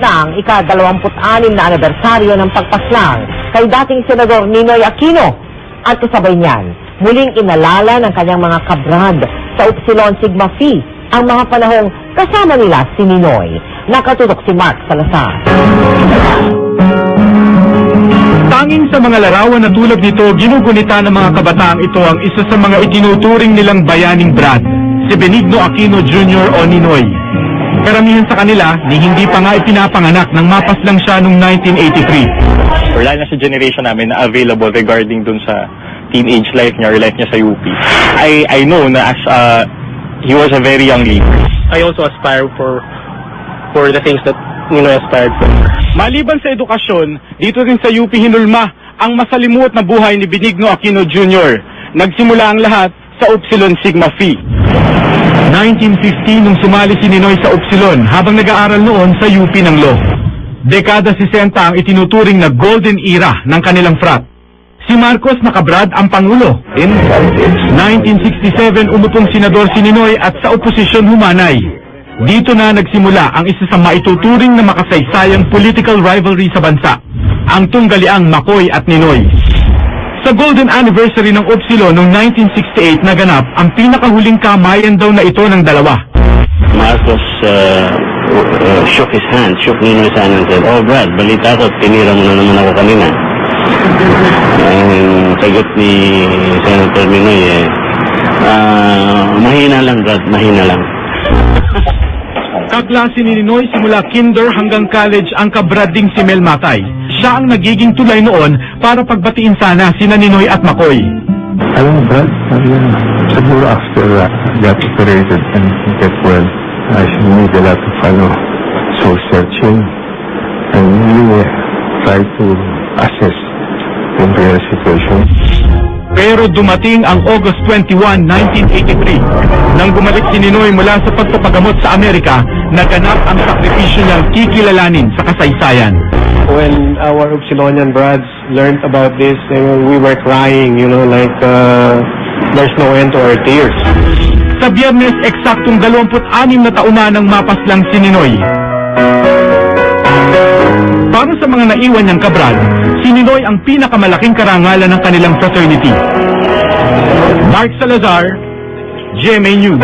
ng ika-26 na anibersaryo ng pagpaslang kay dating Senador Ninoy Aquino at kasabay niyan, muling inalala ng kanyang mga kabrad sa Upsilon Sigma Phi ang mga panahong kasama nila si Ninoy. Nakatutok si Mark Salazar. Tanging sa mga larawan na tulad nito, ginugunita ng mga kabataang ito ang isa sa mga itinuturing nilang bayaning brad, si Benigno Aquino Jr. o Ninoy. Karamihan sa kanila ni hindi pa nga ipinapanganak nang mapaslang siya noong 1983. Wala na sa generation namin na available regarding dun sa teenage life niya or life niya sa UP. I know na as he was a very young leader. I also aspire for the things that Ninoy aspired for. Maliban sa edukasyon, dito rin sa UP hinulma ang masalimuot na buhay ni Benigno Aquino Jr. Nagsimula ang lahat sa Upsilon Sigma Phi. 1950 nung sumali si Ninoy sa Upsilon habang nag-aaral noon sa UP ng Law. Dekada 60 ang itinuturing na golden era ng kanilang frat. Si Marcos na kabrad ang Pangulo. In 1967 umupong senador si Ninoy at sa oposisyon humanay. Dito na nagsimula ang isa sa maituturing na makasaysayang political rivalry sa bansa, ang tunggaliang Macoy at Ninoy. Sa golden anniversary ng Upsilon noong 1968 naganap ang pinakahuling kamayan daw na ito ng dalawa. Marcos shook his hand, shook Ninoy's hand and said, "Oh Brad, balita ko, tinira mo na naman ako kanina." Ang sagot ni Senator Ninoy mahina lang Brad, mahina lang. Kaklase ni Ninoy simula kinder hanggang college ang kabrading si Mel Matay. Siya ang nagiging tulay noon para pagbatiin sana sina Ninoy at Macoy. Alam mo, Brad, siguro after got operated and get well, I should need a lot of soul searching and really try to assess the real situation. Pero dumating ang August 21, 1983. Nang bumalik si Ninoy mula sa pagpapagamot sa Amerika, naganap ang sakripisyo niyang kikilalanin sa kasaysayan. When our Upsilonian brads learned about this, we were crying, like there's no end to our tears. Sa Biyernes, eksaktong 26 na taon na nang mapaslang si Ninoy. Para sa mga naiwan niyang kabrad, si Ninoy ang pinakamalaking karangalan ng kanilang fraternity. Mark Salazar, GMA News.